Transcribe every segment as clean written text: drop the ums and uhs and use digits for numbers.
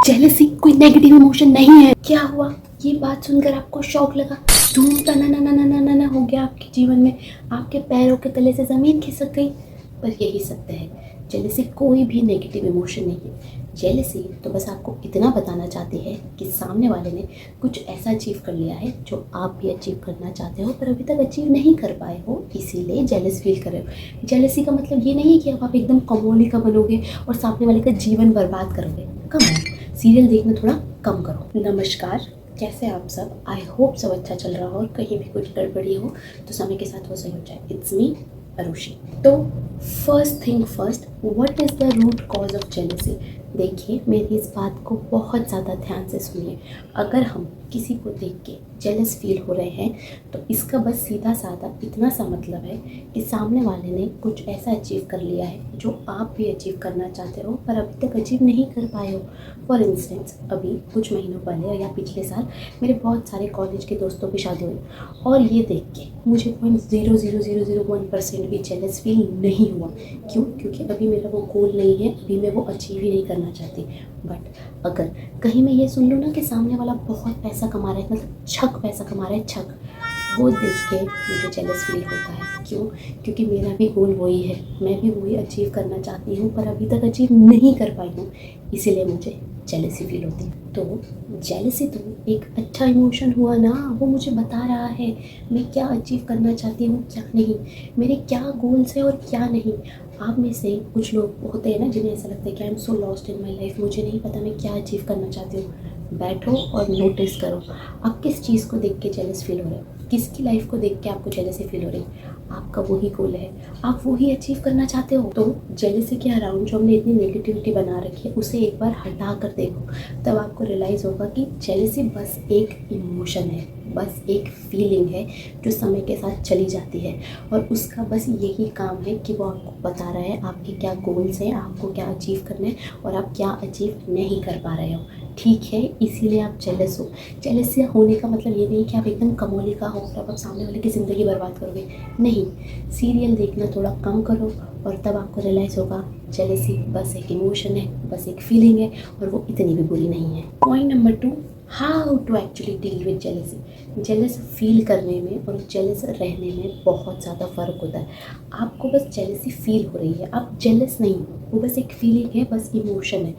Jealousy कोई negative emotion नहीं है। क्या हुआ? ये बात सुनकर आपको शॉक लगा? धूम तना ना ना ना ना ना ना हो गया आपके जीवन में, आपके पैरों के तले से ज़मीन खिसक गई। पर यही सत्य है, जेलसी कोई भी नेगेटिव इमोशन नहीं है। जेलसी तो बस आपको इतना बताना चाहती है कि सामने वाले ने कुछ ऐसा अचीव कर लिया है जो आप भी अचीव करना चाहते हो पर अभी तक अचीव नहीं कर पाए हो, इसीलिए जेलस फील कर रहे हो। जेलसी का मतलब ये नहीं है कि अब आप एकदम कमोली का बनोगे और सामने वाले का जीवन बर्बाद करोगे। कम ऑन, सीरियल देखना थोड़ा कम करो। नमस्कार, कैसे आप सब? आई होप सब अच्छा चल रहा हो और कहीं भी कुछ गड़बड़ी हो तो समय के साथ वो सही हो जाए। It's me Arushi. तो first thing first, what is the root cause of jealousy? देखिए, मेरी इस बात को बहुत ज़्यादा ध्यान से सुनिए। अगर हम किसी को देख के जेलस फील हो रहे हैं तो इसका बस सीधा साधा इतना सा मतलब है कि सामने वाले ने कुछ ऐसा अचीव कर लिया है जो आप भी अचीव करना चाहते हो पर अभी तक अचीव नहीं कर पाए हो। फॉर इंस्टेंस, अभी कुछ महीनों पहले या पिछले साल मेरे बहुत सारे कॉलेज के दोस्तों की शादी हुई और ये देख के मुझे 0.00001% भी जेलस फील नहीं हुआ। क्यों? क्योंकि अभी मेरा वो गोल नहीं है, अभी मैं वो अचीव ही नहीं करना चाहती। बट अगर कहीं मैं ये सुन लूँ ना कि सामने वाला बहुत पैसा कमा रहा है, मतलब छक पैसा कमा रहा है, छक, वो देख के मुझे जेलस फील होता है। क्यों? क्योंकि मेरा भी गोल वही है, मैं भी वही अचीव करना चाहती हूँ पर अभी तक अचीव नहीं कर पाई हूँ, इसीलिए मुझे जेलसी फील होती है। तो जेलसी तो एक अच्छा इमोशन हुआ ना, वो मुझे बता रहा है मैं क्या अचीव करना चाहती हूँ, क्या नहीं, मेरे क्या गोल्स हैं और क्या नहीं। आप में से कुछ लोग होते हैं ना जिन्हें ऐसा लगता है कि I am so lost in my life, मुझे नहीं पता मैं क्या अचीव करना चाहती हूँ। बैठो और नोटिस करो आप किस चीज़ को देख के जेलस फील हो रहे हो, किसकी लाइफ को देख के आपको जेलसी फील हो रही है। आपका वही गोल है, आप वही अचीव करना चाहते हो। तो जेलसी के अराउंड जो हमने इतनी नेगेटिविटी बना रखी है उसे एक बार हटा कर देखो, तब आपको रियलाइज़ होगा कि जेलसी बस एक इमोशन है, बस एक फीलिंग है जो समय के साथ चली जाती है और उसका बस यही काम है कि वो आपको बता रहा है आपके क्या गोल्स हैं, आपको क्या अचीव करना है और आप क्या अचीव नहीं कर पा रहे हो। ठीक है, इसीलिए आप जेलस हो। जेलस होने का मतलब ये नहीं कि आप एकदम कमोली का हो और आप सामने वाले की ज़िंदगी बर्बाद करोगे। नहीं, सीरियल देखना थोड़ा कम करो और तब आपको रियलाइज़ होगा जेलसी बस एक इमोशन है, बस एक फीलिंग है और वो इतनी भी बुरी नहीं है। Point number 2, how to actually deal with jealousy. Jealous feel करने में और जेलस रहने में बहुत ज़्यादा फ़र्क होता है। आपको बस जेलसी फील हो रही है, आप जेलस नहीं हो, वो बस एक फीलिंग है, बस इमोशन है।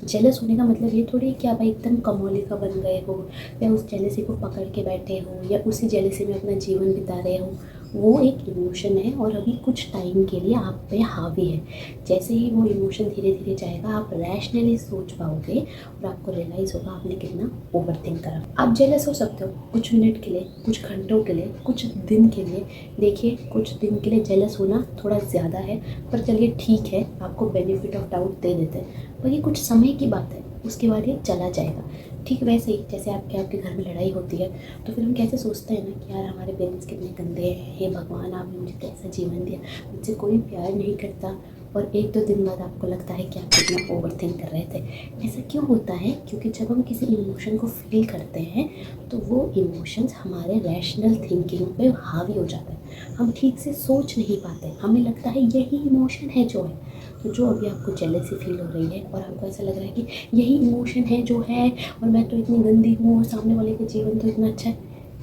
जेलस होने का मतलब ये थोड़ी है कि आप एकदम कमोली का बन गए हो या उस जेलसी को पकड़ के बैठे हो या उसी जेलसी में अपना जीवन बिता रहे हो। वो एक इमोशन है और अभी कुछ टाइम के लिए आप पे हावी है। जैसे ही वो इमोशन धीरे धीरे जाएगा आप रैशनली सोच पाओगे और आपको रियलाइज़ होगा आपने कितना ओवर थिंक करा। आप जेलस हो सकते हो कुछ मिनट के लिए, कुछ घंटों के लिए, कुछ दिन के लिए। देखिए, कुछ दिन के लिए जेलस होना थोड़ा ज़्यादा है पर चलिए ठीक है, आपको बेनिफिट ऑफ डाउट दे देते हैं, पर ये कुछ समय की बात है, उसके बाद ये चला जाएगा। ठीक वैसे ही जैसे आपके घर में लड़ाई होती है तो फिर हम कैसे सोचते हैं ना कि यार हमारे पेरेंट्स कितने गंदे हैं, हे भगवान आपने मुझे कैसा जीवन दिया, मुझसे कोई प्यार नहीं करता, और 1-2 दिन बाद आपको लगता है कि आप कितना ओवर थिंक कर रहे थे। ऐसा क्यों होता है? क्योंकि जब हम किसी इमोशन को फील करते हैं तो वो इमोशंस हमारे रैशनल थिंकिंग पे हावी हो जाते हैं, हम ठीक से सोच नहीं पाते, हमें लगता है यही इमोशन है जो है। तो जो अभी आपको जेलसी फील हो रही है और आपको ऐसा लग रहा है कि यही इमोशन है जो है और मैं तो इतनी गंदी हूँ और सामने वाले का जीवन तो इतना अच्छा है,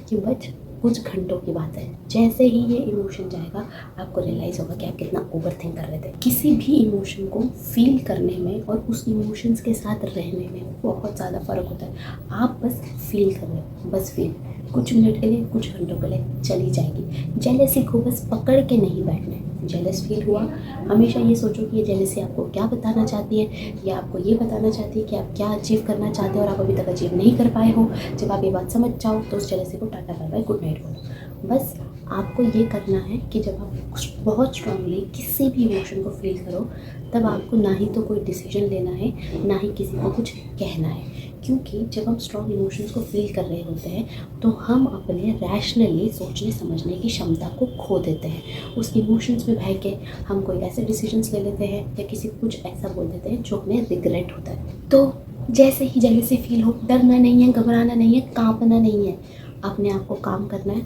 कि बट कुछ घंटों की बात है। जैसे ही ये इमोशन जाएगा आपको रियलाइज़ होगा कि आप कितना ओवर थिंक कर रहे थे। किसी भी इमोशन को फील करने में और उस इमोशंस के साथ रहने में बहुत ज़्यादा फ़र्क होता है। आप बस फील कर रहे हो, बस फील, कुछ मिनट के लिए, कुछ घंटों के लिए चली जाएगी। जेलसी को बस पकड़ के नहीं बैठना है। जेलस फील हुआ, हमेशा ये सोचो कि ये जेलसी आपको क्या बताना चाहती है, या आपको ये बताना चाहती है कि आप क्या अचीव करना चाहते हो और आप अभी तक अचीव नहीं कर पाए हो। जब आप ये बात समझ जाओ तो उस जेलसी को tata bye bye good night बोलो। बस आपको ये करना है कि जब आप बहुत स्ट्रांगली किसी भी इमोशन को फील करो तब आपको ना ही तो कोई डिसीजन लेना है, ना ही किसी को कुछ कहना है। क्योंकि जब हम स्ट्रॉन्ग इमोशंस को फील कर रहे होते हैं तो हम अपने रैशनली सोचने समझने की क्षमता को खो देते हैं। उस इमोशंस में बह के हम कोई ऐसे डिसीजंस ले लेते हैं या किसी को कुछ ऐसा बोल देते हैं जो हमें रिग्रेट होता है। तो जैसे ही जेलसी फील हो, डरना नहीं है, घबराना नहीं है, कांपना नहीं है, अपने आप को काम करना है,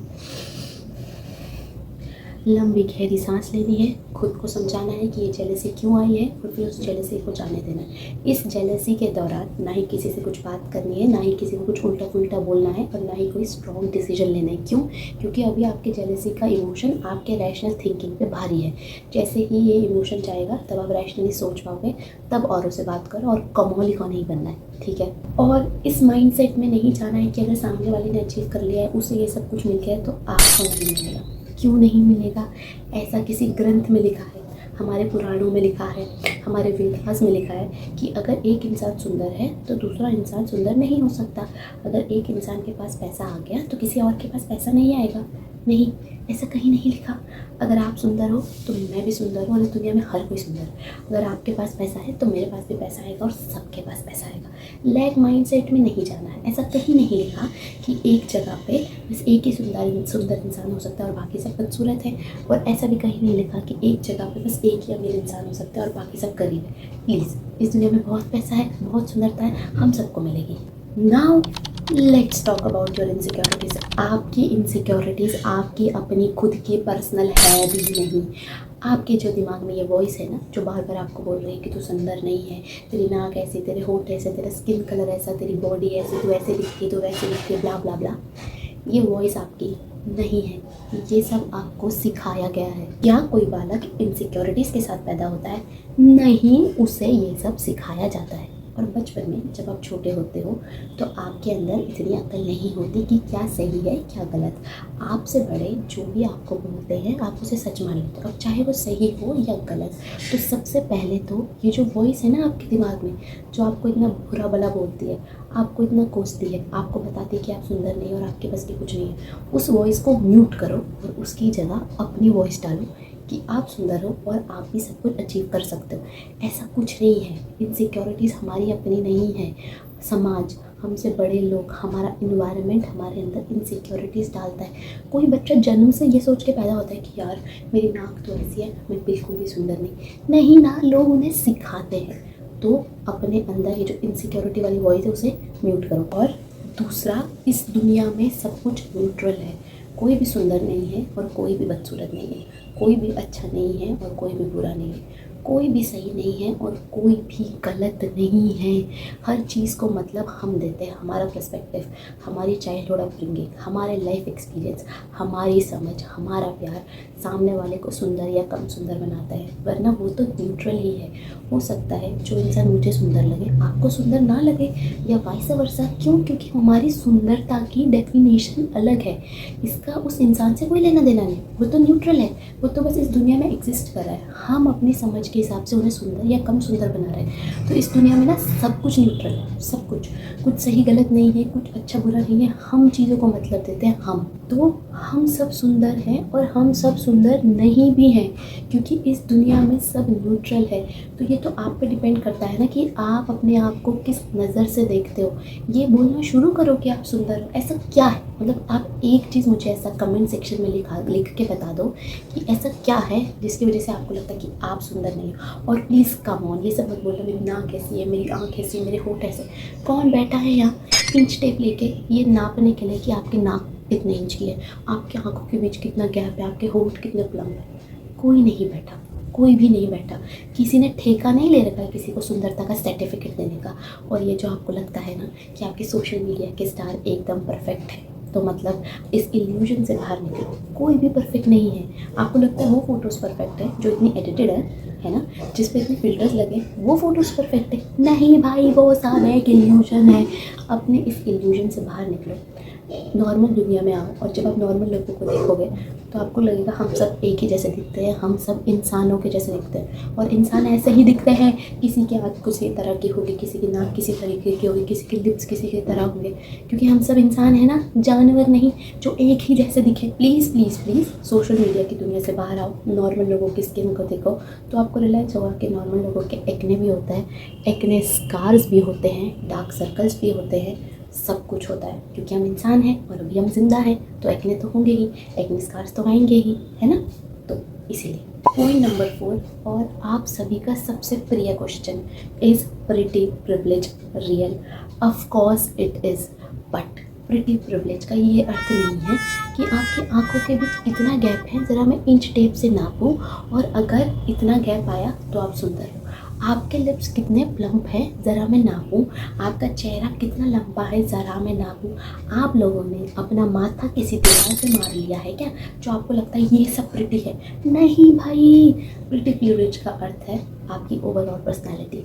लंबी गहरी सांस लेनी है, खुद को समझाना है कि ये जेलसी क्यों आई है और फिर उस जेलसी को जाने देना है। इस जेलसी के दौरान ना ही किसी से कुछ बात करनी है, ना ही किसी को कुछ उल्टा पुल्टा बोलना है और ना ही कोई स्ट्रॉन्ग डिसीजन लेना है। क्यों? क्योंकि अभी आपके जेलसी का इमोशन आपके रैशनल थिंकिंग पे भारी है। जैसे ही ये इमोशन जाएगा तब आप रैशनली सोच पाओगे, तब औरों से बात करो और कमौली को नहीं बनना है, ठीक है। और इस माइंडसेट में नहीं जाना है कि अगर सामने वाले ने अचीव कर लिया है, उसे ये सब कुछ मिल गया है तो आपको नहीं मिलेगा। क्यों नहीं मिलेगा? ऐसा किसी ग्रंथ में लिखा है, हमारे पुराणों में लिखा है, हमारे वेदास में लिखा है कि अगर एक इंसान सुंदर है तो दूसरा इंसान सुंदर नहीं हो सकता। अगर एक इंसान के पास पैसा आ गया तो किसी और के पास पैसा नहीं आएगा। नहीं, ऐसा कहीं नहीं लिखा। अगर आप सुंदर हो तो मैं भी सुंदर हूँ और इस दुनिया में हर कोई सुंदर है। अगर आपके पास पैसा है तो मेरे पास भी पैसा आएगा और सबके पास पैसा आएगा। लैग माइंडसेट में नहीं जाना है। ऐसा कहीं नहीं लिखा कि एक जगह पे बस एक ही सुंदर इंसान हो सकता है और बाकी सब बदसूरत है। और ऐसा भी कहीं नहीं लिखा कि एक जगह पे बस एक ही अमीर इंसान हो सकता है और बाकी सब गरीब है। प्लीज़, इस दुनिया में बहुत पैसा है, बहुत सुंदरता है, हम सबको मिलेगी। Now let's talk about your insecurities. आपकी इनसिक्योरिटीज़ आपकी अपनी खुद की पर्सनल है भी नहीं। आपके जो दिमाग में ये वॉइस है ना, जो बार बार आपको बोल रही है कि तू सुंदर नहीं है, तेरी नाक ऐसी, तेरे होंठ ऐसे, तेरा स्किन कलर ऐसा, तेरी बॉडी ऐसी, तू ऐसे दिखती, तू वैसे दिखती, ब्ला ब्ला ब्ला, ये वॉइस आपकी नहीं है। ये सब आपको सिखाया गया है। क्या कोई बालक इनसिक्योरिटीज़ के साथ पैदा होता है? नहीं, उसे ये सब सिखाया जाता है। और बचपन में जब आप छोटे होते हो तो आपके अंदर इतनी अक्ल नहीं होती कि क्या सही है क्या गलत। आपसे बड़े जो भी आपको बोलते हैं आप उसे सच मान लेते हो, अब चाहे वो सही हो या गलत। तो सबसे पहले तो ये जो वॉइस है ना आपके दिमाग में, जो आपको इतना बुरा भला बोलती है, आपको इतना कोसती है, आपको बताती है कि आप सुंदर नहीं और आपके बस की कुछ नहीं है, उस वॉइस को म्यूट करो और उसकी जगह अपनी वॉइस डालो कि आप सुंदर हो और आप भी सब कुछ अचीव कर सकते हो। ऐसा कुछ नहीं है। इनसिक्योरिटीज़ हमारी अपनी नहीं है। समाज, हमसे बड़े लोग, हमारा इन्वायरमेंट हमारे अंदर इनसिक्योरिटीज़ डालता है। कोई बच्चा जन्म से ये सोच के पैदा होता है कि यार मेरी नाक तो ऐसी है, मैं बिल्कुल भी सुंदर नहीं ना, लोग उन्हें सिखाते हैं। तो अपने अंदर ये जो इनसिक्योरिटी वाली वॉइस है उसे म्यूट करो। और दूसरा, इस दुनिया में सब कुछ न्यूट्रल है। कोई भी सुंदर नहीं है और कोई भी बदसूरत नहीं है, कोई भी अच्छा नहीं है और कोई भी बुरा नहीं है, कोई भी सही नहीं है और कोई भी गलत नहीं है। हर चीज़ को मतलब हम देते हैं, हमारा पर्सपेक्टिव, हमारी चाइल्डहुड अपब्रिंगिंग, हमारे लाइफ एक्सपीरियंस, हमारी समझ, हमारा प्यार सामने वाले को सुंदर या कम सुंदर बनाता है। वरना वो तो न्यूट्रल ही है। हो सकता है जो इंसान मुझे सुंदर लगे आपको सुंदर ना लगे, या वाइस वर्सा। क्यों? क्योंकि हमारी सुंदरता की डेफिनेशन अलग है। इसका उस इंसान से कोई लेना देना नहीं, वो तो न्यूट्रल है, वो तो बस इस दुनिया में एग्जिस्ट कर रहा है। हम अपनी समझ के हिसाब से उन्हें सुंदर या कम सुंदर बना रहे हैं। तो इस दुनिया में ना सब कुछ न्यूट्रल है, सब कुछ सही गलत नहीं है, कुछ अच्छा बुरा नहीं है। हम चीज़ों को मतलब देते हैं हम। तो हम सब सुंदर हैं और हम सब सुंदर नहीं भी हैं, क्योंकि इस दुनिया में सब न्यूट्रल है। तो ये तो आप पे डिपेंड करता है ना कि आप अपने आप को किस नज़र से देखते हो। ये बोलना शुरू करो कि आप सुंदर हो। ऐसा क्या है? मतलब आप एक चीज़ मुझे ऐसा कमेंट सेक्शन में लिख के बता दो कि ऐसा क्या है जिसकी वजह से आपको लगता है कि आप सुंदर नहीं हो। और प्लीज़ कम ऑन, ये सब मत बोलना मेरी नाक कैसी है, मेरी आँख ऐसी है, मेरे होंठ ऐसे। कौन बैठा है यहाँ इंच टेप लेके ये नापने के लिए कि आपकी नाक कितने इंच की है, आपकी आँखों के बीच कितना गैप है, आपके होंठ कितने प्लम्ब है? कोई नहीं बैठा, कोई भी नहीं बैठा। किसी ने ठेका नहीं ले रखा है किसी को सुंदरता का सर्टिफिकेट देने का। और ये जो आपको लगता है ना कि आपके सोशल मीडिया के स्टार एकदम परफेक्ट है, तो मतलब इस इल्यूजन से बाहर निकलो। कोई भी परफेक्ट नहीं है। आपको लगता है वो फ़ोटोज़ परफेक्ट है जो इतनी एडिटेड है ना, जिस पे इतने फिल्टर्स लगे, वो फ़ोटोज़ परफेक्ट है? नहीं भाई, वो सब एक इल्यूजन है। अपने इस इल्यूजन से बाहर निकलो, नॉर्मल दुनिया में आओ। और जब आप नॉर्मल लोगों को देखोगे तो आपको लगेगा हम सब एक ही जैसे दिखते हैं, हम सब इंसानों के जैसे दिखते हैं। और इंसान ऐसे ही दिखते हैं। किसी की आँख किसी तरह की होगी, किसी की नाक किसी तरीके की होगी, किसी के लिप्स किसी की तरह होंगे, क्योंकि हम सब इंसान हैं ना, जानवर नहीं जो एक ही जैसे दिखे। Please please please social media की दुनिया से बाहर आओ, नॉर्मल लोगों की स्किन को देखो, तो आपको रियलाइज़ होगा कि नॉर्मल लोगों के एक्ने भी होता है, एक्ने स्कार्स भी होते हैं, डार्क सर्कल्स भी होते हैं, सब कुछ होता है। क्योंकि हम इंसान हैं और अभी हम जिंदा हैं, तो एक्ने तो होंगे ही, एक्ने स्कार्स तो आएंगे ही, है ना। तो इसीलिए पॉइंट नंबर 4 और आप सभी का सबसे प्रिय question, is pretty privilege real? Of course it is, but pretty privilege का ये अर्थ नहीं है कि आपकी आंखों के बीच इतना गैप है, ज़रा मैं इंच टेप से नापूं और अगर इतना गैप आया तो आप सुंदर हो। आपके लिप्स कितने प्लम्प हैं, ज़रा मैं नापूं। आपका चेहरा कितना लंबा है, ज़रा मैं नापूं। आप लोगों ने अपना माथा किसी दीवार से मार लिया है क्या, जो आपको लगता है ये सब प्रिटी है? नहीं भाई, प्रिटी प्रिविलेज का अर्थ है आपकी ओवरऑल पर्सनैलिटी।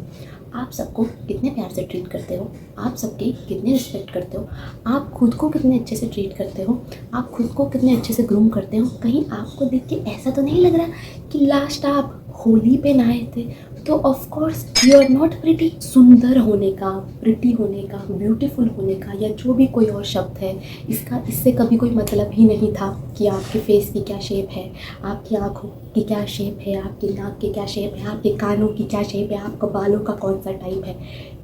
आप सबको कितने प्यार से ट्रीट करते हो, आप सबकी कितनी रिस्पेक्ट करते हो, आप खुद को कितने अच्छे से ट्रीट करते हो, आप खुद को कितने अच्छे से ग्रूम करते हो। कहीं आपको देख के ऐसा तो नहीं लग रहा कि लास्ट आप होली पे नहाए थे? तो of course you are not pretty. सुंदर होने का, प्रिटी होने का, ब्यूटीफुल होने का या जो भी कोई और शब्द है, इससे कभी कोई मतलब ही नहीं था कि आपके फेस की क्या शेप है, आपकी आँखों की क्या शेप है, आपकी नाक की क्या शेप है, आपके कानों की क्या शेप है, आपका बालों का कौन सा टाइप है।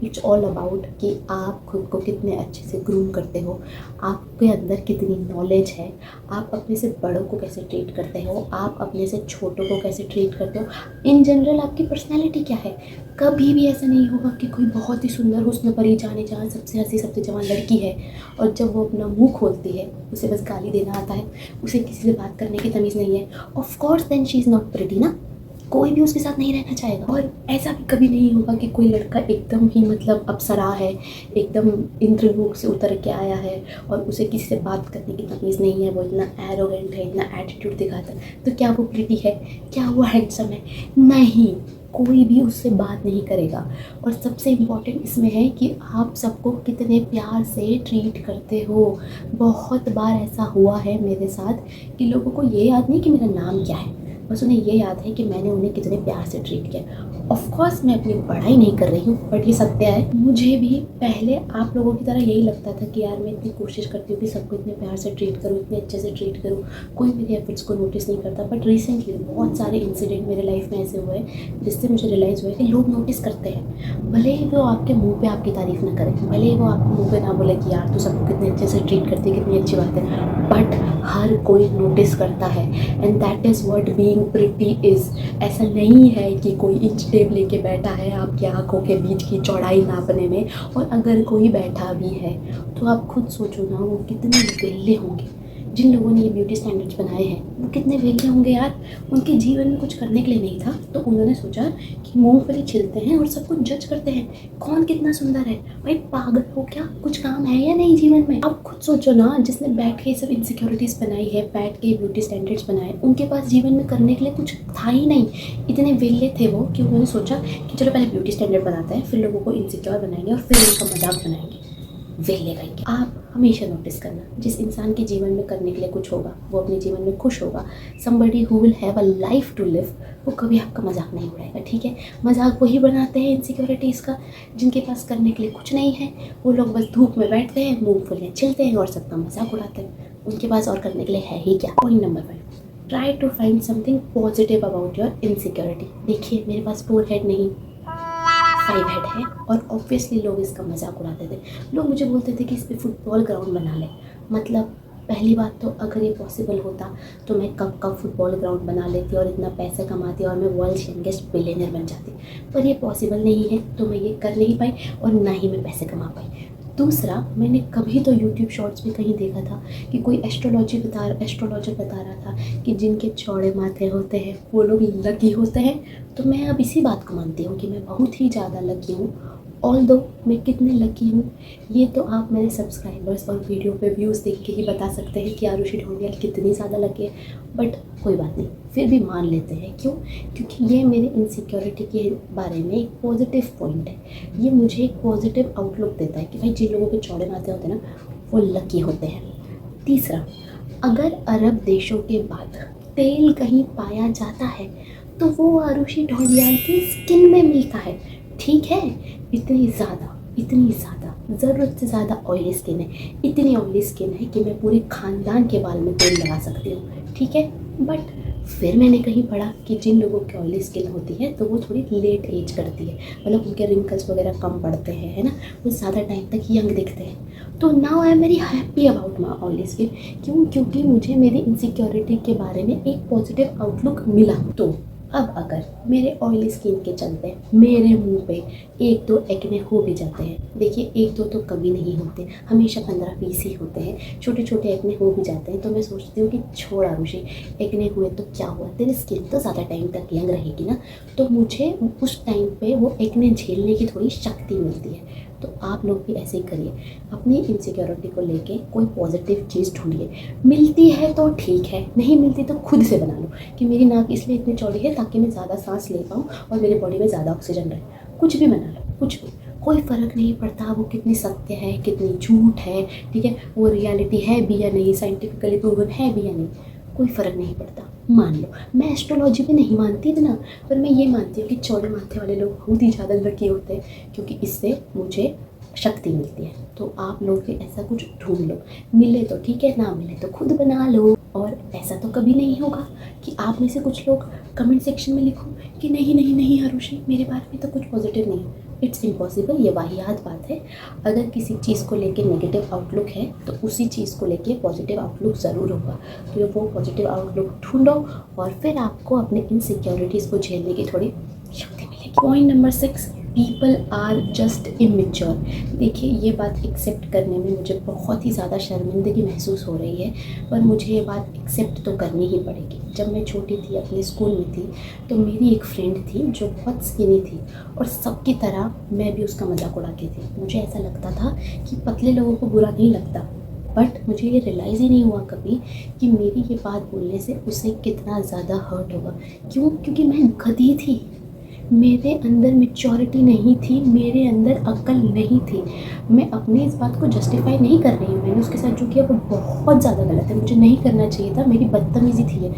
इट्स ऑल अबाउट कि आप खुद को कितने अच्छे से ग्रूम करते हो, आपके अंदर कितनी नॉलेज है, आप अपने से बड़ों को कैसे ट्रीट करते हो, आप अपने से छोटों को कैसे ट्रीट करते हो। इन जनरल आपकी पर्सनैलिटी क्या है। कभी भी ऐसा नहीं होगा कि कोई बहुत ही सुंदर हुस्न परी जाने जहाँ सबसे हंसी सबसे जवान लड़की है और जब वो अपना मुंह खोलती है उसे बस गाली देना आता है, उसे किसी से बात करने की तमीज़ नहीं है। Of course then she is not pretty ना। कोई भी उसके साथ नहीं रहना चाहेगा। और ऐसा भी कभी नहीं होगा कि कोई लड़का एकदम ही मतलब अप्सरा है, एकदम इंद्रलोक से उतर के आया है और उसे किसी से बात करने की तमीज़ नहीं है, वो इतना एरोगेंट है, इतना एटीट्यूड दिखाता है, तो क्या वो प्रिटी है, क्या वो हैंडसम है? नहीं, कोई भी उससे बात नहीं करेगा। और सबसे इम्पॉर्टेंट इसमें है कि आप सबको कितने प्यार से ट्रीट करते हो। बहुत बार ऐसा हुआ है मेरे साथ कि लोगों को ये याद नहीं कि मेरा नाम क्या है, बस उन्हें ये याद है कि मैंने उन्हें कितने प्यार से ट्रीट किया। ऑफ कोर्स मैं अपनी पढ़ाई नहीं कर रही हूँ, बट ये सत्य है। मुझे भी पहले आप लोगों की तरह यही लगता था कि यार मैं इतनी कोशिश करती हूँ कि सबको इतने प्यार से ट्रीट करूँ, इतने अच्छे से ट्रीट करूँ, कोई मेरे एफर्ट्स को नोटिस नहीं करता। बट रिसेंटली बहुत सारे इंसिडेंट मेरे लाइफ में ऐसे हुए जिससे मुझे रियलाइज़ हुआ कि लोग नोटिस करते हैं। भले ही वो आपके मुँह पर आपकी तारीफ़ ना करें, भले ही वो आपके मुँह पर ना बोले कि यार तू सबको कितने अच्छे से ट्रीट करती है, कितनी अच्छी बात है, बट हर कोई नोटिस करता है। And that is what being pretty is. ऐसा नहीं है कि कोई इंच टेप लेके बैठा है आपकी आंखों के बीच की चौड़ाई नापने में, और अगर कोई बैठा भी है तो आप खुद सोचो ना वो कितने वेले होंगे। जिन लोगों ने ये ब्यूटी स्टैंडर्ड्स बनाए हैं वो कितने वेले होंगे यार। उनके जीवन में कुछ करने के लिए नहीं था तो उन्होंने सोचा कि मूंगफली छिलते हैं और सबको जज करते हैं कौन कितना सुंदर है। भाई पागल हो क्या, कुछ काम है या नहीं जीवन में? अब खुद सोचो ना, जिसने बैठ के सब इनसिक्योरिटीज़ बनाई है, बैठ के ब्यूटी स्टैंडर्ड्स बनाए, उनके पास जीवन में करने के लिए कुछ था ही नहीं। इतने वेले थे वो कि उन्होंने सोचा कि चलो पहले ब्यूटी स्टैंडर्ड बनाते हैं, फिर लोगों को इनसिक्योर बनाएंगे और फिर उनका मजाक बनाएंगे। वेले कहेंगे। आप हमेशा नोटिस करना, जिस इंसान के जीवन में करने के लिए कुछ होगा, वो अपने जीवन में खुश होगा, somebody who will have a life to live, वो कभी आपका मजाक नहीं उड़ाएगा। ठीक है, मजाक वही बनाते हैं इनसिक्योरिटीज़ का जिनके पास करने के लिए कुछ नहीं है। वो लोग बस धूप में बैठते हैं, मूंगफलियाँ छिलते हैं और सबका मजाक उड़ाते हैं। उनके पास और करने के लिए है ही क्या। Point number 5, try to find something positive about your insecurity. देखिए मेरे पास 4 हेड नहीं 5 हेड है और ऑब्वियसली लोग इसका मजाक उड़ाते थे। लोग मुझे बोलते थे कि इस पर फुटबॉल ग्राउंड बना ले। मतलब पहली बात तो अगर ये पॉसिबल होता तो मैं कब का फुटबॉल ग्राउंड बना लेती और इतना पैसा कमाती और मैं वर्ल्ड यंगेस्ट बिलियनर बन जाती, पर ये पॉसिबल नहीं है तो मैं ये कर नहीं पाई और ना ही मैं पैसे कमा पाई। दूसरा, मैंने कभी तो यूट्यूब शॉर्ट्स में कहीं देखा था कि कोई एस्ट्रोलॉजर बता रहा था कि जिनके चौड़े माथे होते हैं वो लोग लकी होते हैं। तो मैं अब इसी बात को मानती हूँ कि मैं बहुत ही ज़्यादा लकी हूँ। ऑल्दो मैं कितने लकी हूँ ये तो आप मेरे सब्सक्राइबर्स और वीडियो पे व्यूज़ देख के ही बता सकते हैं कि आरुषि ढोंडियाल कितनी ज़्यादा लकी है। बट कोई बात नहीं, फिर भी मान लेते हैं। क्यों? क्योंकि ये मेरे इनसिक्योरिटी के बारे में एक पॉजिटिव पॉइंट है। ये मुझे एक पॉजिटिव आउटलुक देता है कि भाई जिन लोगों के चौड़े माथे होते हैं ना वो लकी होते हैं। तीसरा, अगर अरब देशों के बाद तेल कहीं पाया जाता है तो वो आरुषि ढोंडियाल की स्किन में मिलता है। ठीक है, इतनी ज़्यादा ज़रूरत से ज़्यादा ऑयली स्किन है। इतनी ऑयली स्किन है कि मैं पूरे ख़ानदान के बाल में तेल लगा सकती हूँ। ठीक है, बट फिर मैंने कहीं पढ़ा कि जिन लोगों की ऑयली स्किन होती है तो वो थोड़ी लेट एज करती है, मतलब उनके रिंकल्स वगैरह कम पड़ते हैं, है ना, वो ज़्यादा टाइम तक यंग दिखते हैं। तो now I am very happy about my oily skin. क्यों? क्योंकि मुझे मेरी इनसिक्योरिटी के बारे में एक पॉजिटिव आउटलुक मिला। तो अब अगर मेरे ऑयली स्किन के चलते मेरे मुंह पे एक दो एक्ने हो भी जाते हैं, देखिए एक दो तो कभी नहीं होते, हमेशा 15-20 ही होते हैं, छोटे छोटे एक्ने हो भी जाते हैं, तो मैं सोचती हूँ कि छोड़ आरुषि, एक्ने हुए तो क्या हुआ, तेरी स्किन तो ज़्यादा टाइम तक यंग रहेगी ना, तो मुझे उस टाइम पे वो एक्ने झेलने की थोड़ी शक्ति मिलती है। तो आप लोग भी ऐसे ही करिए, अपनी इनसिक्योरिटी को लेके कोई पॉजिटिव चीज़ ढूंढिए, मिलती है तो ठीक है, नहीं मिलती तो खुद से बना लो कि मेरी नाक इसलिए इतनी चौड़ी है ताकि मैं ज़्यादा सांस ले पाऊँ और मेरी बॉडी में ज़्यादा ऑक्सीजन रहे, कुछ भी बना लो, कुछ भी, कोई फ़र्क नहीं पड़ता वो कितनी सत्य है कितनी झूठ है, ठीक है, वो रियलिटी है भी या नहीं, साइंटिफिकली प्रूवन है भी या नहीं, कोई फ़र्क नहीं पड़ता, मान लो। मैं एस्ट्रोलॉजी भी नहीं मानती इतना, पर मैं ये मानती हूँ कि चौड़े माथे वाले लोग बहुत ही ज़्यादा लकी होते हैं, क्योंकि इससे मुझे शक्ति मिलती है। तो आप लोग भी ऐसा कुछ ढूंढ लो, मिले तो ठीक है, ना मिले तो खुद बना लो। और ऐसा तो कभी नहीं होगा कि आप में से कुछ लोग कमेंट सेक्शन में लिखो कि नहीं नहीं नहीं आरुषि, मेरे बारे में तो कुछ पॉजिटिव नहीं है। इट्स इम्पॉसिबल, ये वाहियात बात है। अगर किसी चीज़ को लेके नेगेटिव आउटलुक है तो उसी चीज़ को लेके पॉजिटिव आउटलुक ज़रूर होगा, तो वो पॉजिटिव आउटलुक ढूंढो और फिर आपको अपने इनसिक्योरिटीज़ को झेलने की थोड़ी शक्ति मिलेगी। Point number 6, people are just immature. देखिए ये बात एक्सेप्ट करने में मुझे बहुत ही ज़्यादा शर्मिंदगी महसूस हो रही है, पर मुझे ये बात एक्सेप्ट तो करनी ही पड़ेगी। जब मैं छोटी थी, अपने स्कूल में थी, तो मेरी एक फ्रेंड थी जो बहुत स्किनी थी और सबकी तरह मैं भी उसका मजाक उड़ाती थी। मुझे ऐसा लगता था कि पतले लोगों को बुरा नहीं लगता, बट मुझे ये रियलाइज़ ही नहीं हुआ कभी कि मेरी ये बात बोलने से उसे कितना ज़्यादा हर्ट होगा। क्यों? क्योंकि मैं गधी थी, मेरे अंदर मैच्योरिटी नहीं थी, मेरे अंदर अक्ल नहीं थी। मैं अपने इस बात को जस्टिफाई नहीं कर रही हूँ, मैंने उसके साथ जो किया वो बहुत ज़्यादा गलत है, मुझे नहीं करना चाहिए था, मेरी बदतमीज़ी थी ये,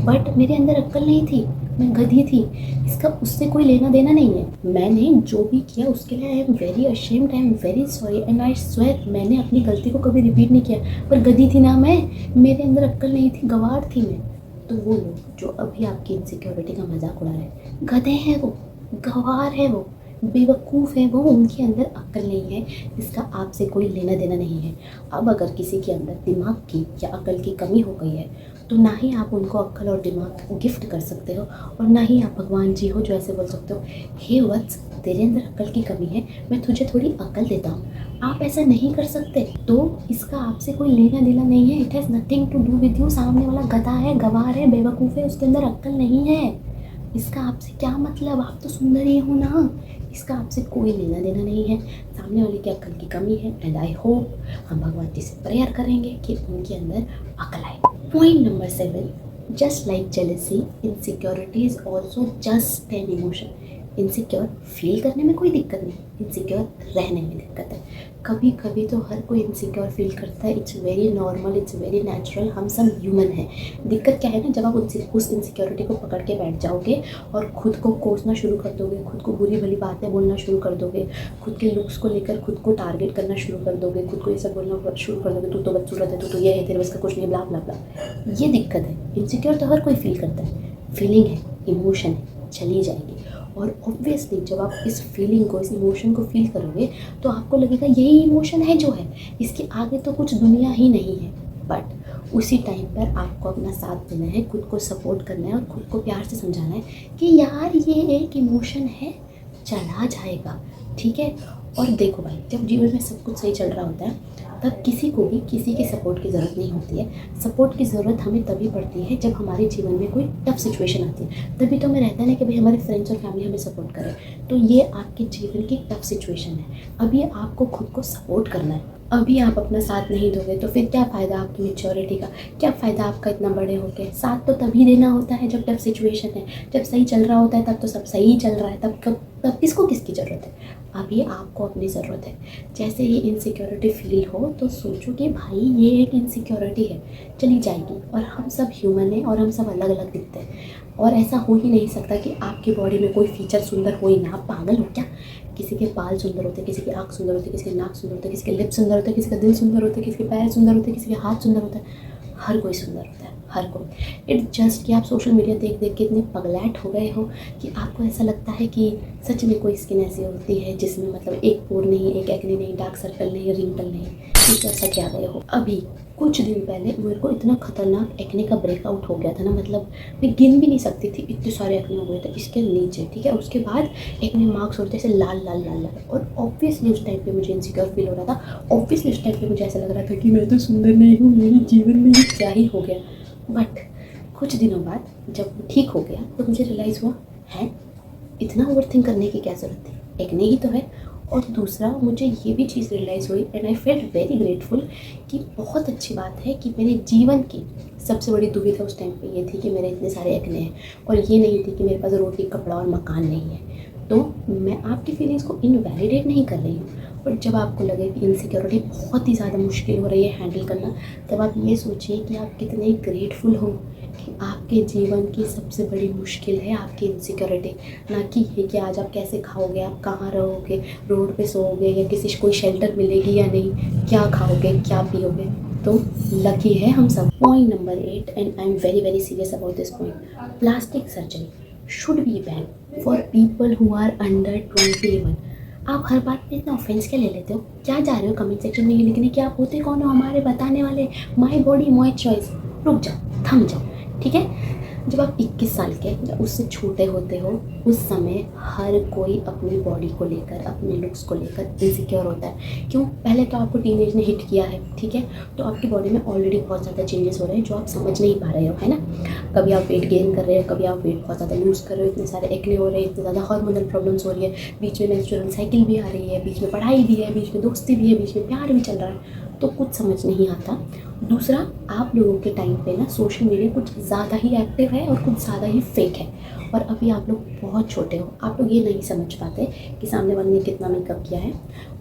बट मेरे अंदर अक्ल नहीं थी, मैं गधी थी। इसका उससे कोई लेना देना नहीं है। मैंने जो भी किया उसके लिए आई am very ashamed, I am very sorry and I swear मैंने अपनी गलती को कभी रिपीट नहीं किया, पर गधी थी ना मैं, मेरे अंदर अक्ल नहीं थी, गंवार थी मैं। तो वो लोग जो अभी आपकी इनसिक्योरिटी का मजाक उड़ा रहे हैं, गधे हैं वो, गंवार है वो, बेवकूफ़ है वो, उनके अंदर अक्ल नहीं है, इसका आपसे कोई लेना देना नहीं है। अब अगर किसी के अंदर दिमाग की या अक्ल की कमी हो गई है तो ना ही आप उनको अक्ल और दिमाग गिफ्ट कर सकते हो और ना ही आप भगवान जी हो जो ऐसे बोल सकते हो हे वत्स तेरे अंदर अक्ल की कमी है, मैं तुझे थोड़ी अक्ल देता हूँ। आप ऐसा नहीं कर सकते, तो इसका आपसे कोई लेना देना नहीं है। It has nothing to do with you. सामने वाला गधा है, गंवार है, बेवकूफ़ है, उसके अंदर अक्ल नहीं है, इसका आपसे क्या मतलब? आप तो सुंदर ही हो ना, इसका आपसे कोई लेना देना नहीं है। सामने वाले की अक्ल की कमी है एंड आई होप हम भगवान जी से प्रेयर करेंगे कि उनके अंदर अक्ल आए। Point number 7, just like jealousy insecurity is also just an emotion. Insecure feel करने में कोई दिक्कत नहीं, इनसिक्योर रहने में दिक्कत है। कभी कभी तो हर कोई इनसिक्योर फील करता है, it's very normal, it's very natural, हम सब ह्यूमन हैं। दिक्कत क्या है ना, जब आप उस इनसिक्योरिटी को पकड़ के बैठ जाओगे और खुद को कोसना शुरू कर दोगे, खुद को बुरी भली बातें बोलना शुरू कर दोगे, खुद के लुक्स को लेकर खुद को टारगेट करना शुरू कर दोगे, खुद को ये सब बोलना शुरू कर दोगे, तू तो बदसूरत है, तू तो ये है, तेरे बस का कुछ नहीं, ब्ला ब्ला ब्ला। ये दिक्कत है। इनसिक्योर तो हर कोई फील करता है, फीलिंग है, इमोशन है, चली जाएगी। और ऑब्वियसली जब आप इस फीलिंग को, इस इमोशन को फील करोगे तो आपको लगेगा यही इमोशन है जो है, इसके आगे तो कुछ दुनिया ही नहीं है। बट उसी टाइम पर आपको अपना साथ देना है, खुद को सपोर्ट करना है और खुद को प्यार से समझाना है कि यार ये एक इमोशन है, चला जाएगा, ठीक है। और देखो भाई, जब जीवन में सब कुछ सही चल रहा होता है तब किसी को भी किसी की सपोर्ट की ज़रूरत नहीं होती है। सपोर्ट की ज़रूरत हमें तभी पड़ती है जब हमारे जीवन में कोई टफ सिचुएशन आती है, तभी तो हमें रहता है ना कि भाई हमारे फ्रेंड्स और फैमिली हमें सपोर्ट करें। तो ये आपके जीवन की टफ सिचुएशन है, अभी आपको खुद को सपोर्ट करना है। अभी आप अपना साथ नहीं दोगे तो फिर क्या फ़ायदा आपकी मैच्योरिटी का, क्या फ़ायदा आपका इतना बड़े होके। साथ तो तभी देना होता है जब टफ सिचुएशन है, जब सही चल रहा होता है तब तो सब सही चल रहा है, तब किसको किसकी ज़रूरत है। अभी आपको अपनी ज़रूरत है। जैसे ही इनसिक्योरिटी फील हो तो सोचो कि भाई ये एक इनसिक्योरिटी है, चली जाएगी, और हम सब ह्यूमन हैं और हम सब अलग अलग दिखते हैं। और ऐसा हो ही नहीं सकता कि आपकी बॉडी में कोई फीचर सुंदर हो ही ना, आप पागल हो क्या? किसी के बाल सुंदर होते हैं, किसी की आँख सुंदर होती है, किसी के नाक सुंदर होता है, किसी के लिप सुंदर होते हैं, किसी का दिल सुंदर होता है, किसी के पैर सुंदर होते हैं, किसी के हाथ सुंदर होता है। हर कोई सुंदर होता है, हर कोई। इट्स जस्ट कि आप सोशल मीडिया देख देख के इतने पगलैट हो गए हो कि आपको ऐसा लगता है कि सच में कोई स्किन ऐसी होती है जिसमें मतलब एक पोर नहीं, एक एक्ने नहीं, डार्क सर्कल नहीं, रिंकल नहीं। कुछ ऐसा क्या गए हो। अभी कुछ दिन पहले मेरे को इतना खतरनाक एक्ने का ब्रेकआउट हो गया था ना, मतलब मैं गिन भी नहीं सकती थी, इतने सारे एक्ने हो गए थे इसके नीचे, ठीक है। उसके बाद एक्ने मार्क्स होते ऐसे लाल लाल लाल लाल, और ऑब्वियसली उस टाइम पे मुझे इनसिक्योर फील हो रहा था। ऑब्वियसली उस टाइम पे मुझे ऐसा लग रहा था कि मैं तो सुंदर नहीं हूँ, मेरे जीवन में ये क्या ही हो गया। बट कुछ दिनों बाद जब वो ठीक हो गया तो मुझे रियलाइज़ हुआ है इतना ओवर थिंक करने की क्या ज़रूरत थी, एक्ने ही तो है। और दूसरा मुझे ये भी चीज़ रियलाइज़ हुई and I felt very grateful कि बहुत अच्छी बात है कि मेरे जीवन की सबसे बड़ी दुविधा उस टाइम पे ये थी कि मेरे इतने सारे एक्ने हैं, और ये नहीं थी कि मेरे पास रोटी कपड़ा और मकान नहीं है। तो मैं आपकी फीलिंग्स को इनवैलिडेट नहीं कर रही हूँ, बट जब आपको लगे कि इनसिक्योरिटी बहुत ही ज़्यादा मुश्किल हो रही है हैंडल करना, तब आप ये सोचिए कि आप कितने ग्रेटफुल हो कि आपके जीवन की सबसे बड़ी मुश्किल है आपकी इनसिक्योरिटी, ना कि ये कि आज आप कैसे खाओगे, आप कहाँ रहोगे, रोड पे सोओगे या किसी कोई शेल्टर मिलेगी या नहीं, क्या खाओगे क्या पियोगे। तो लकी है हम सब। Point number 8 and I am very very serious about this point, plastic surgery should be ban for people who are under 21। आप हर बात पे इतना ऑफेंस क्या ले लेते हो, क्या जा रहे हो कमेंट सेक्शन में ये लिखने कि आप होते कौन हो हमारे बताने वाले, माई बॉडी माई चॉइस। रुक जाओ, थम जाओ, ठीक है। जब आप 21 साल के या उससे छोटे होते हो उस समय हर कोई अपनी बॉडी को लेकर, अपने लुक्स को लेकर इनसिक्योर होता है। क्यों? पहले तो आपको टीनेज ने हिट किया है, ठीक है, तो आपकी बॉडी में ऑलरेडी बहुत ज़्यादा चेंजेस हो रहे हैं जो आप समझ नहीं पा रहे हो, है ना। कभी आप वेट गेन कर रहे हो, कभी आप वेट बहुत ज़्यादा लूज़ कर रहे हो, इतने सारे एक्ने हो रहे हैं, इतने ज़्यादा हार्मोनल प्रॉब्लम्स हो रही है, बीच में मेंस्ट्रुअल साइकिल भी आ रही है, बीच में पढ़ाई भी है, बीच में दोस्ती भी है, बीच में प्यार भी चल रहा है, तो कुछ समझ नहीं आता। दूसरा, आप लोगों के टाइम पे ना सोशल मीडिया कुछ ज़्यादा ही एक्टिव है और कुछ ज़्यादा ही फेक है, और अभी आप लोग बहुत छोटे हो, आप लोग ये नहीं समझ पाते कि सामने वाले ने कितना मेकअप किया है,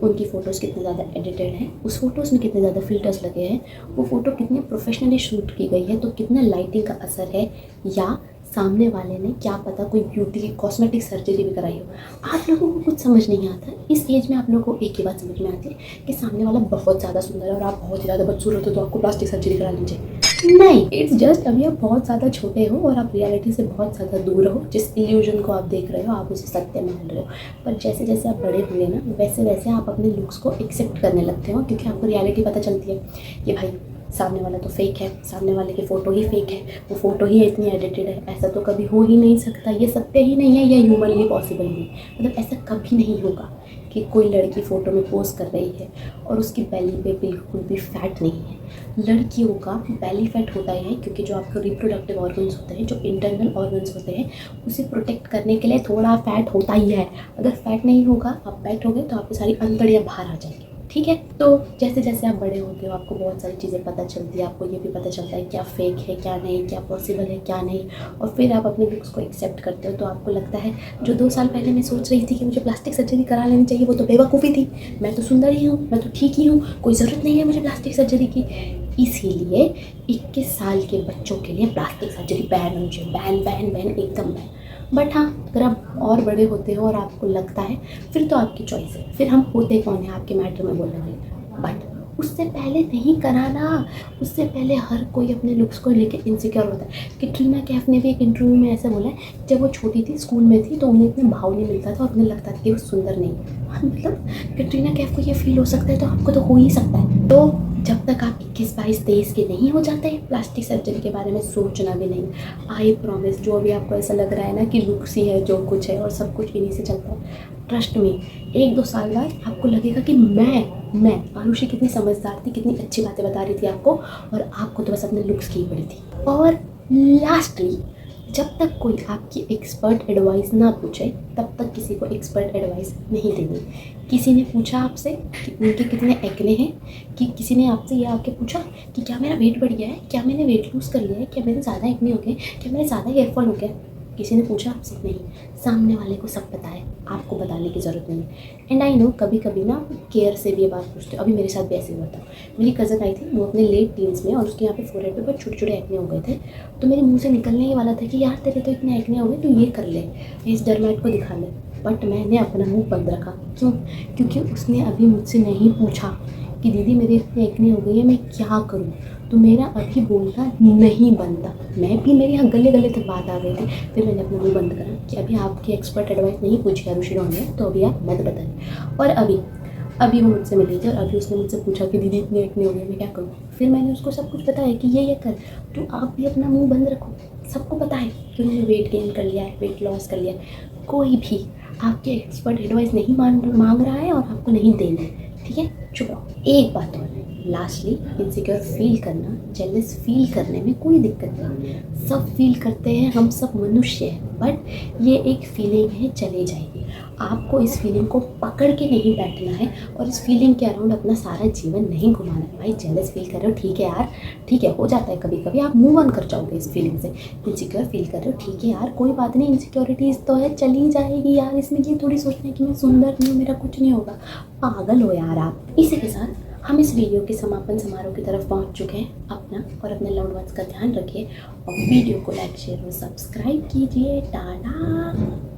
उनकी फ़ोटोज़ कितने ज़्यादा एडिटेड हैं, उस फोटोज़ में कितने ज़्यादा फिल्टर्स लगे हैं, वो फ़ोटो कितनी प्रोफेशनली शूट की गई है, तो कितना लाइटिंग का असर है, या सामने वाले ने क्या पता कोई ब्यूटी की कॉस्मेटिक सर्जरी भी कराई हो। आप लोगों को कुछ समझ नहीं आता। इस एज में आप लोगों को एक ही बात समझ में आती है कि सामने वाला बहुत ज़्यादा सुंदर है और आप बहुत ही ज़्यादा बदसूरत हो तो आपको प्लास्टिक सर्जरी करा लीजिए। नहीं, इट्स जस्ट अभी आप बहुत ज़्यादा छोटे हो और आप रियलिटी से बहुत ज़्यादा दूर हो। जिस इल्यूजन को आप देख रहे हो आप उसे सत्य मान रहे हो, पर जैसे जैसे आप बड़े होंगे ना वैसे वैसे आप अपने लुक्स को एक्सेप्ट करने लगते हो, क्योंकि आपको रियलिटी पता चलती है कि भाई सामने वाला तो फेक है, सामने वाले की फ़ोटो ही फेक है, वो फ़ोटो ही इतनी एडिटेड है, ऐसा तो कभी हो ही नहीं सकता, ये सत्य ही नहीं है, ये ह्यूमनली पॉसिबल नहीं, मतलब ऐसा कभी नहीं होगा कि कोई लड़की फ़ोटो में पोस्ट कर रही है और उसकी बेली पे बिल्कुल भी फैट नहीं है। लड़कियों का बेली फैट होता है क्योंकि जो आपके रिप्रोडक्टिव ऑर्गन्स होते हैं, जो इंटरनल ऑर्गन्स होते हैं, उसे प्रोटेक्ट करने के लिए थोड़ा फैट होता ही है। अगर फैट नहीं होगा, आप फैट हो गए तो आपकी सारी अंतड़ियाँ बाहर आ जाएंगी, ठीक है। तो जैसे जैसे आप बड़े होते हो आपको बहुत सारी चीज़ें पता चलती है, आपको ये भी पता चलता है क्या फेक है क्या नहीं, क्या पॉसिबल है क्या नहीं, और फिर आप अपने लुक्स को एक्सेप्ट करते हो। तो आपको लगता है जो 2 साल पहले मैं सोच रही थी कि मुझे प्लास्टिक सर्जरी करा लेनी चाहिए वो तो बेवकूफ़ी थी, मैं तो सुंदर ही हूँ, मैं तो ठीक ही हूँ, कोई ज़रूरत नहीं है मुझे प्लास्टिक सर्जरी की। इसीलिए 21 साल के बच्चों के लिए प्लास्टिक सर्जरी बैन होनी चाहिए, बैन बैन बैन एकदम बैन। बट हाँ, अगर आप और बड़े होते हो और आपको लगता है फिर तो आपकी चॉइस है, फिर हम होते कौन है आपके मैटर में बोलने वाले। बट उससे पहले नहीं कराना, उससे पहले हर कोई अपने लुक्स को लेके इनसिक्योर होता है। कैटरीना कैफ ने भी एक इंटरव्यू में ऐसा बोला है, जब वो छोटी थी स्कूल में थी तो उन्हें इतना भाव नहीं मिलता था और उन्हें लगता था कि वो सुंदर नहीं है। मतलब कैटरीना कैफ को ये फील हो सकता है तो आपको तो हो ही सकता है। तो जब तक आप 21, 22, 23 के नहीं हो जाते प्लास्टिक सर्जरी के बारे में सोचना भी नहीं। आई प्रॉमिस, जो भी आपको ऐसा लग रहा है ना कि लुक्स ही है जो कुछ है और सब कुछ इन्हीं से चलता है, ट्रस्ट में 1-2 साल बाद आपको लगेगा कि मैं आरुषि कितनी समझदार थी, कितनी अच्छी बातें बता रही थी आपको, और आपको तो बस अपने लुक्स की ही पड़ी थी। और लास्टली, जब तक कोई आपकी एक्सपर्ट एडवाइस ना पूछे तब तक किसी को एक्सपर्ट एडवाइस नहीं देनी। किसी ने पूछा आपसे कि उनके कितने एक्ने हैं, कि किसी ने आपसे ये आके पूछा कि क्या मेरा वेट बढ़ गया है, क्या मैंने वेट लूज़ कर लिया है, क्या मेरे ज़्यादा एक्ने हो गए, क्या मेरे ज़्यादा हेयर फॉल हो गया, किसी ने पूछा आपसे? नहीं, सामने वाले को सब पता है, आपको बताने की ज़रूरत नहीं है। एंड आई नो कभी कभी ना केयर से भी ये बात पूछते हो। अभी मेरे साथ भी ऐसे हुआ था, मेरी कज़न आई थी, वो अपने लेट टीन्स में, और उसके यहाँ पे फोरहेड पे बहुत छोटे छोटे एक्ने हो गए थे। तो मेरे मुंह से निकलने ही वाला था कि यार तेरे तो इतने एक्ने हो गए, तू ये कर ले, इस डर्मेट को दिखा ले। बट मैंने अपना मुँह बंद रखा। क्यों? क्योंकि उसने अभी मुझसे नहीं पूछा कि दीदी मेरे इतने एक्ने हो गई है, मैं क्या करूँ। तो मेरा अभी बोलना नहीं बनता। मैं भी, मेरे यहाँ गले गले तक बात आ गई थी, फिर मैंने अपना मुँह बंद करा कि अभी आपकी एक्सपर्ट एडवाइस नहीं पूछी आरुषि ने, तो अभी आप मत बताइए। और अभी वो मुझसे मिली थी और अभी उसने मुझसे पूछा कि दीदी इतने एक्ने हो गए, मैं क्या करूँ। फिर मैंने उसको सब कुछ बताया कि ये कर, तो आप भी अपना मुंह बंद रखो। सबको पता है कि उन्होंने वेट गेन कर लिया है, वेट लॉस कर लिया है। कोई भी आपके एक्सपर्ट एडवाइस नहीं मांग रहा है और आपको नहीं देना है, ठीक है, चुप रहो। एक बात और, लास्टली, इनसिक्योर फील करना, जेलस फील करने में कोई दिक्कत नहीं, सब फील करते हैं, हम सब मनुष्य हैं, बट ये एक फीलिंग है, चले जाएगी। आपको इस फीलिंग को पकड़ के नहीं बैठना है और इस फीलिंग के अराउंड अपना सारा जीवन नहीं घुमाना है। भाई जेलस फील कर रहे हो, ठीक है यार, ठीक है, हो जाता है कभी कभी, आप मूव ऑन कर जाओगे इस फीलिंग से। इनसिक्योर फील कर रहे हो, ठीक है यार, कोई बात नहीं, इनसिक्योरिटीज़ तो है, चली जाएगी यार। इसमें ये थोड़ी सोचना है कि मैं सुंदर नहीं हूँ, मेरा कुछ नहीं होगा, पागल हो यार आप। इसी के साथ हम इस वीडियो के समापन समारोह की तरफ पहुंच चुके हैं। अपना और अपने लव्ड वंस का ध्यान रखिए और वीडियो को लाइक, शेयर और सब्सक्राइब कीजिए। टाटा।